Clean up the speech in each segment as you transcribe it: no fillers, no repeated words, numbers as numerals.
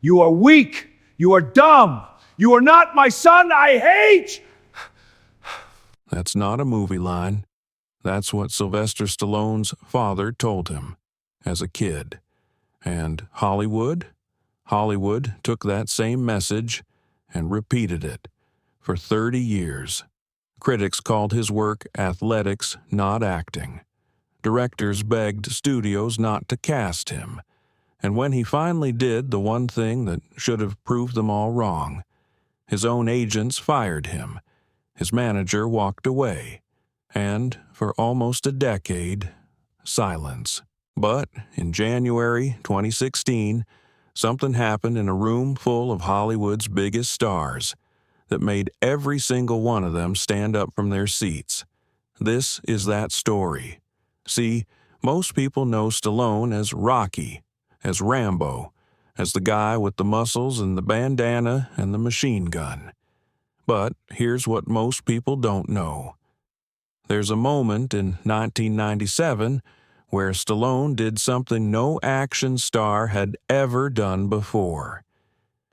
You are weak. You are dumb. You are not my son. I hate. That's not a movie line. That's what Sylvester Stallone's father told him as a kid. And Hollywood took that same message and repeated it for 30 years. Critics called his work athletics, not acting. Directors begged studios not to cast him. And when he finally did the one thing that should have proved them all wrong, his own agents fired him. His manager walked away. And for almost a decade, silence. But in January 2016, something happened in a room full of Hollywood's biggest stars that made every single one of them stand up from their seats. This is that story. See, most people know Stallone as Rocky, as Rambo, as the guy with the muscles and the bandana and the machine gun. But here's what most people don't know. There's a moment in 1997 where Stallone did something no action star had ever done before.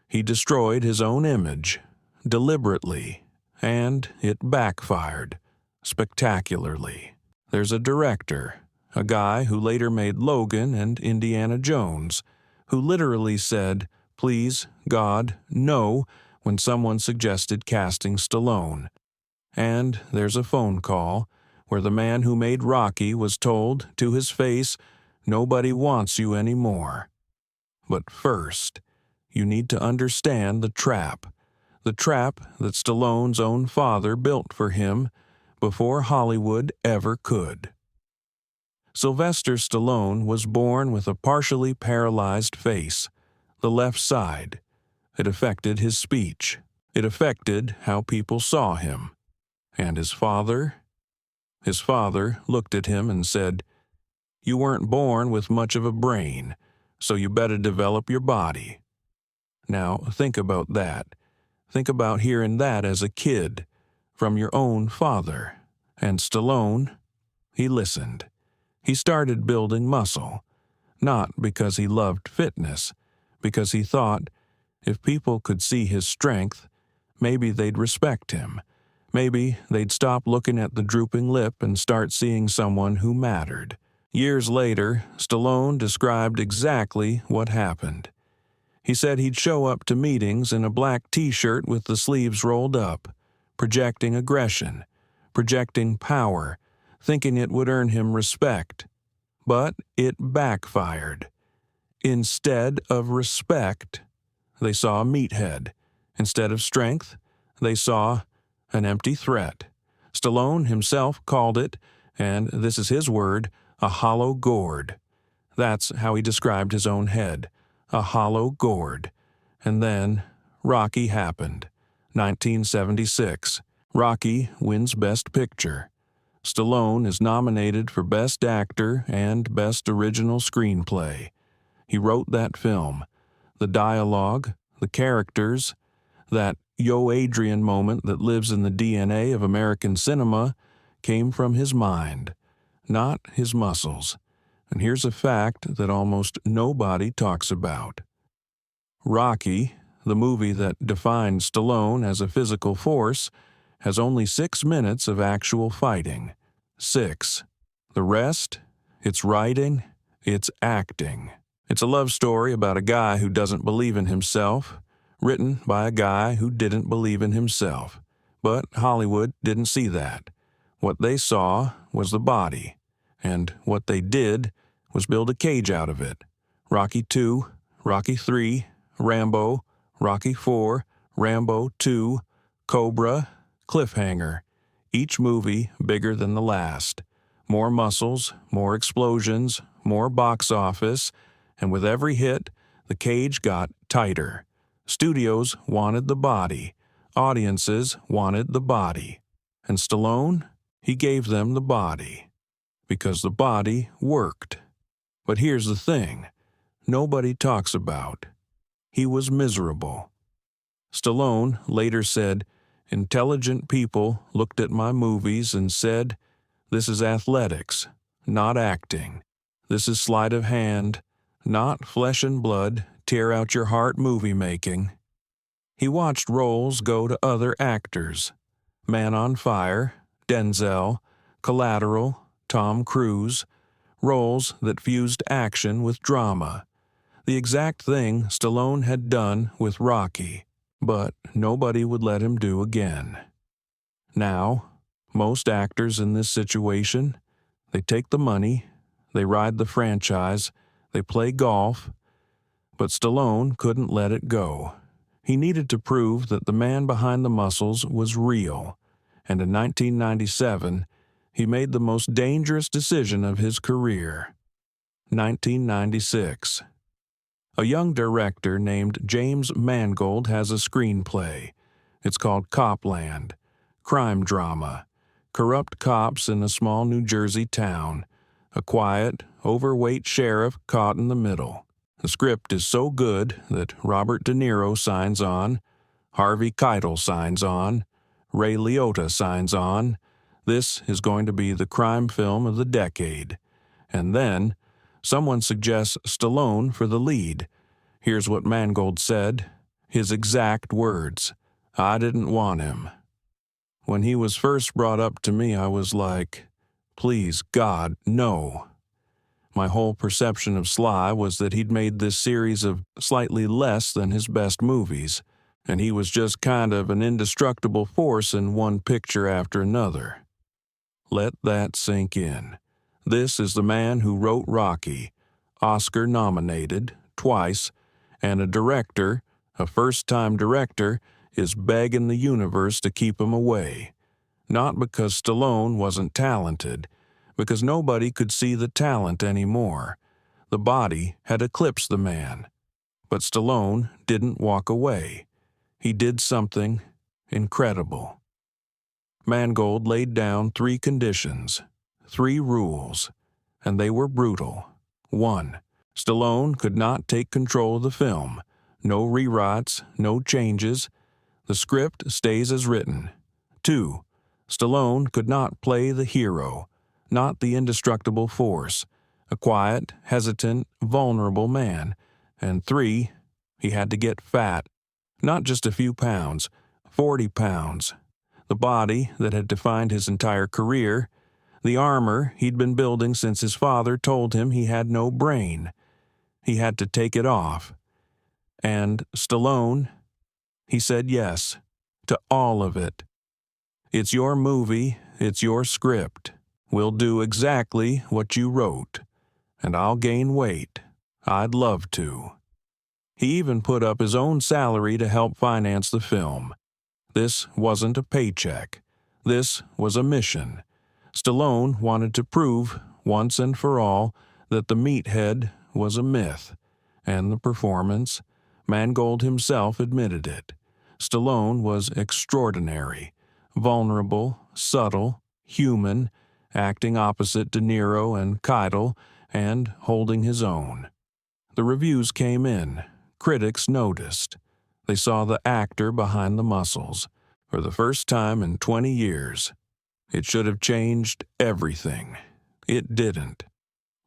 He destroyed his own image, deliberately, and it backfired, spectacularly. There's a director, a guy who later made Logan and Indiana Jones, who literally said, "Please, God, no," when someone suggested casting Stallone. And there's a phone call where the man who made Rocky was told to his face, "Nobody wants you anymore." But first, you need to understand the trap that Stallone's own father built for him before Hollywood ever could. Sylvester Stallone was born with a partially paralyzed face, the left side. It affected his speech. It affected how people saw him. And his father? His father looked at him and said, "You weren't born with much of a brain, so you better develop your body." Now, think about that. Think about hearing that as a kid, from your own father. And Stallone, he listened. He started building muscle, not because he loved fitness, because he thought if people could see his strength, maybe they'd respect him. Maybe they'd stop looking at the drooping lip and start seeing someone who mattered. Years later, Stallone described exactly what happened. He said he'd show up to meetings in a black t-shirt with the sleeves rolled up, projecting aggression, projecting power, thinking it would earn him respect. But it backfired. Instead of respect, they saw a meathead. Instead of strength, they saw an empty threat. Stallone himself called it, and this is his word, a hollow gourd. That's how he described his own head, a hollow gourd. And then Rocky happened, 1976. Rocky wins Best Picture. Stallone is nominated for Best Actor and Best Original Screenplay. He wrote that film. The dialogue, the characters, that "Yo Adrian" moment that lives in the DNA of American cinema came from his mind, not his muscles. And here's a fact that almost nobody talks about. Rocky, the movie that defined Stallone as a physical force, has only 6 minutes of actual fighting. 6. The rest, it's writing, it's acting. It's a love story about a guy who doesn't believe in himself, written by a guy who didn't believe in himself. But Hollywood didn't see that. What they saw was the body, and what they did was build a cage out of it. Rocky II, Rocky III, Rambo, Rocky IV, Rambo II, Cobra, cliffhanger. Each movie bigger than the last. More muscles, more explosions, more box office, and with every hit, the cage got tighter. Studios wanted the body. Audiences wanted the body. And Stallone, he gave them the body. Because the body worked. But here's the thing nobody talks about. He was miserable. Stallone later said, "Intelligent people looked at my movies and said, 'This is athletics, not acting. This is sleight of hand, not flesh and blood, tear out your heart movie making. He watched roles go to other actors. Man on Fire, Denzel, Collateral, Tom Cruise, roles that fused action with drama. The exact thing Stallone had done with Rocky, but nobody would let him do again. Now, most actors in this situation, they take the money, they ride the franchise, they play golf, but Stallone couldn't let it go. He needed to prove that the man behind the muscles was real, and in 1997, he made the most dangerous decision of his career. 1996. A young director named James Mangold has a screenplay. It's called Copland, crime drama, corrupt cops in a small New Jersey town, a quiet, overweight sheriff caught in the middle. The script is so good that Robert De Niro signs on, Harvey Keitel signs on, Ray Liotta signs on. This is going to be the crime film of the decade. And then, someone suggests Stallone for the lead. Here's what Mangold said, his exact words: "I didn't want him." When he was first brought up to me, I was like, please, God, no. My whole perception of Sly was that he'd made this series of slightly less than his best movies, and he was just kind of an indestructible force in one picture after another. Let that sink in. This is the man who wrote Rocky, Oscar-nominated, twice, and a director, a first-time director, is begging the universe to keep him away. Not because Stallone wasn't talented, because nobody could see the talent anymore. The body had eclipsed the man. But Stallone didn't walk away. He did something incredible. Mangold laid down 3 conditions, 3 rules, and they were brutal. 1. Stallone could not take control of the film. No rewrites, no changes. The script stays as written. 2. Stallone could not play the hero, not the indestructible force, a quiet, hesitant, vulnerable man. And 3, he had to get fat, not just a few pounds, 40 pounds. The body that had defined his entire career, the armor he'd been building since his father told him he had no brain. He had to take it off. And Stallone, he said yes to all of it. It's your movie, it's your script. We'll do exactly what you wrote. And I'll gain weight. I'd love to. He even put up his own salary to help finance the film. This wasn't a paycheck. This was a mission. Stallone wanted to prove, once and for all, that the meathead was a myth. And the performance, Mangold himself admitted it. Stallone was extraordinary, vulnerable, subtle, human, acting opposite De Niro and Keitel, and holding his own. The reviews came in. Critics noticed. They saw the actor behind the muscles. For the first time in 20 years. It should have changed everything. It didn't.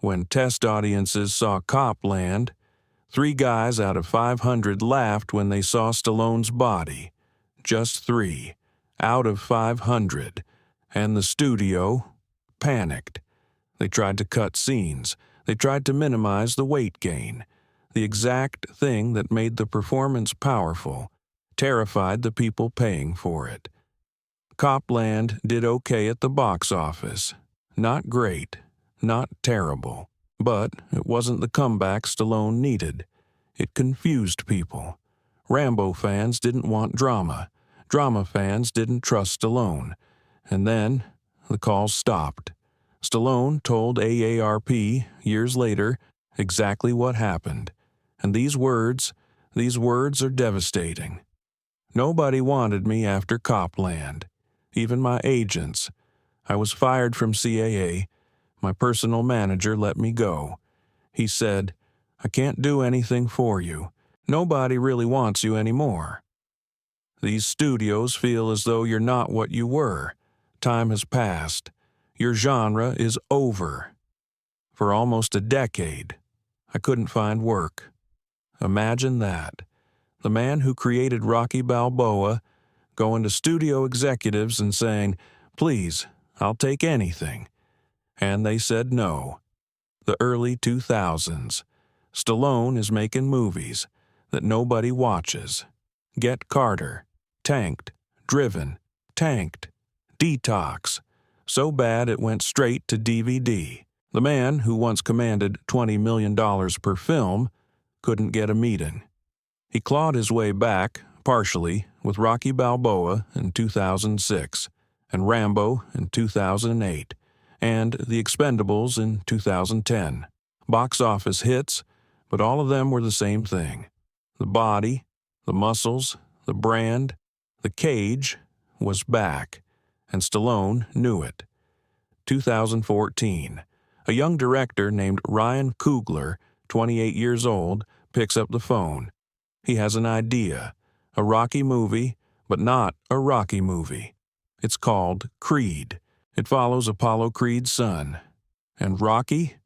When test audiences saw Copland, 3 guys out of 500 laughed when they saw Stallone's body. Just 3, out of 500. And the studio panicked. They tried to cut scenes. They tried to minimize the weight gain. The exact thing that made the performance powerful, terrified the people paying for it. Copland did okay at the box office. Not great, not terrible. But it wasn't the comeback Stallone needed. It confused people. Rambo fans didn't want drama. Drama fans didn't trust Stallone. And then the calls stopped. Stallone told AARP years later exactly what happened. And these words are devastating. Nobody wanted me after Copland. Even my agents. I was fired from CAA. My personal manager let me go. He said, "I can't do anything for you. Nobody really wants you anymore. These studios feel as though you're not what you were. Time has passed. Your genre is over." For almost a decade, I couldn't find work. Imagine that. The man who created Rocky Balboa going to studio executives and saying, "Please, I'll take anything." And they said no. The early 2000s. Stallone is making movies that nobody watches. Get Carter, tanked, driven, tanked, Detox, so bad it went straight to DVD. The man who once commanded $20 million per film couldn't get a meeting. He clawed his way back, partially, with Rocky Balboa in 2006, and Rambo in 2008, and The Expendables in 2010. Box office hits, but all of them were the same thing. The body, the muscles, the brand, the cage was back, and Stallone knew it. 2014. A young director named Ryan Coogler, 28 years old, picks up the phone. He has an idea, a Rocky movie, but not a Rocky movie. It's called Creed. It follows Apollo Creed's son. And Rocky?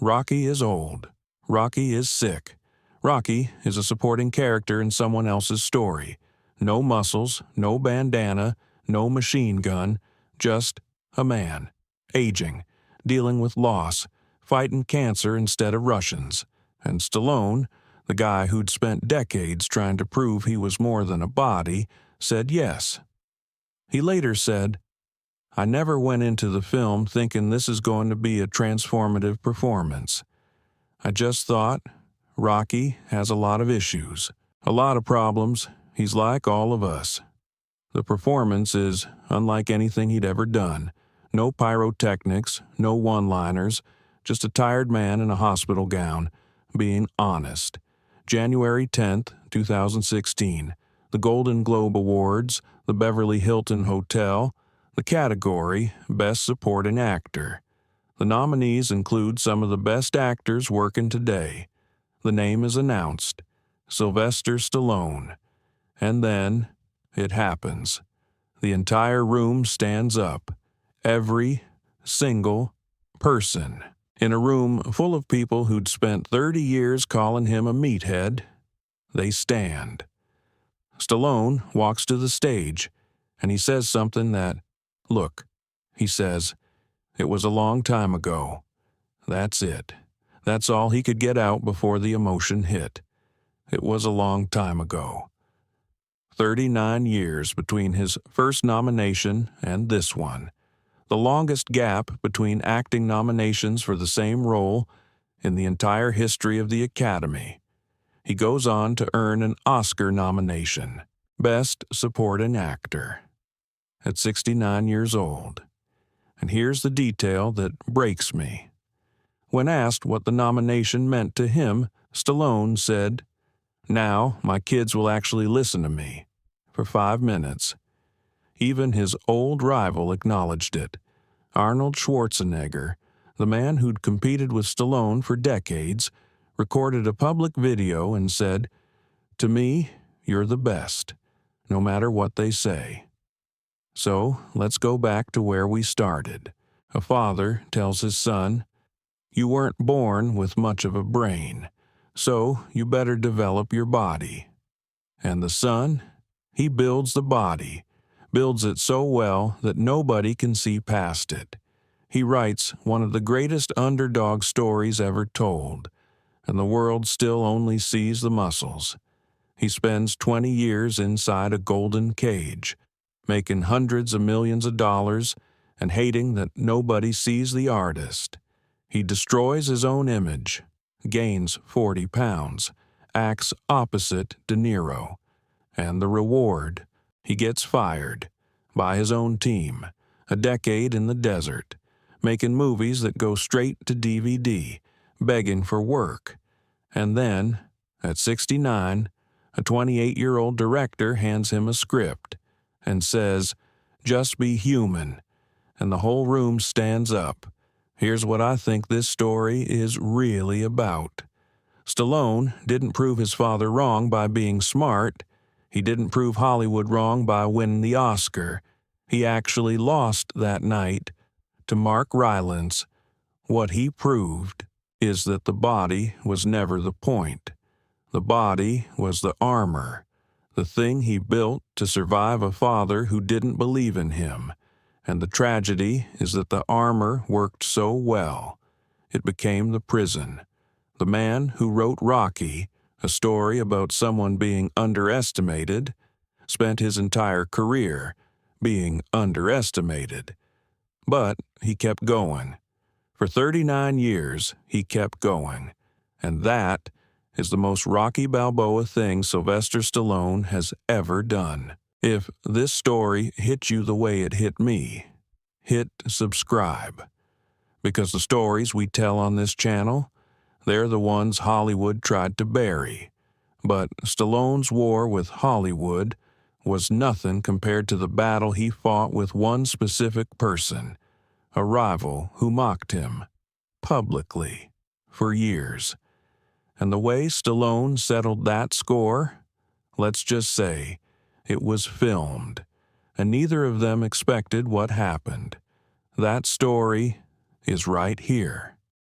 Rocky is old. Rocky is sick. Rocky is a supporting character in someone else's story. No muscles, no bandana, no machine gun, just a man, aging, dealing with loss, fighting cancer instead of Russians. And Stallone, the guy who'd spent decades trying to prove he was more than a body, said yes. He later said, "I never went into the film thinking this is going to be a transformative performance. I just thought, Rocky has a lot of issues, a lot of problems. He's like all of us." The performance is unlike anything he'd ever done. No pyrotechnics, no one-liners, just a tired man in a hospital gown, being honest. January 10th, 2016. The Golden Globe Awards, the Beverly Hilton Hotel, the category Best Supporting Actor. The nominees include some of the best actors working today. The name is announced, Sylvester Stallone. And then it happens. The entire room stands up. Every single person. In a room full of people who'd spent 30 years calling him a meathead, they stand. Stallone walks to the stage, and he says something that, look, he says, it was a long time ago. That's it. That's all he could get out before the emotion hit. It was a long time ago. 39 years between his first nomination and this one. The longest gap between acting nominations for the same role in the entire history of the Academy. He goes on to earn an Oscar nomination, Best Supporting Actor, at 69 years old. And here's the detail that breaks me. When asked what the nomination meant to him, Stallone said, "Now my kids will actually listen to me," for 5 minutes. Even his old rival acknowledged it. Arnold Schwarzenegger, the man who'd competed with Stallone for decades, recorded a public video and said, "To me, you're the best, no matter what they say." So let's go back to where we started. A father tells his son, "You weren't born with much of a brain, so you better develop your body." And the son, he builds the body, builds it so well that nobody can see past it. He writes one of the greatest underdog stories ever told, and the world still only sees the muscles. He spends 20 years inside a golden cage, making hundreds of millions of dollars and hating that nobody sees the artist. He destroys his own image, gains 40 pounds, acts opposite De Niro, and the reward, he gets fired by his own team, a decade in the desert, making movies that go straight to DVD, begging for work. And then, at 69, a 28-year-old director hands him a script and says, "Just be human," and the whole room stands up. Here's what I think this story is really about. Stallone didn't prove his father wrong by being smart. He didn't prove Hollywood wrong by winning the Oscar. He actually lost that night to Mark Rylance. What he proved is that the body was never the point. The body was the armor, the thing he built to survive a father who didn't believe in him. And the tragedy is that the armor worked so well, it became the prison. The man who wrote Rocky, a story about someone being underestimated, spent his entire career being underestimated. But he kept going. For 39 years, he kept going. And that is the most Rocky Balboa thing Sylvester Stallone has ever done. If this story hit you the way it hit me, hit subscribe. Because the stories we tell on this channel, they're the ones Hollywood tried to bury. But Stallone's war with Hollywood was nothing compared to the battle he fought with one specific person, a rival who mocked him, publicly, for years. And the way Stallone settled that score, let's just say, it was filmed, and neither of them expected what happened. That story is right here.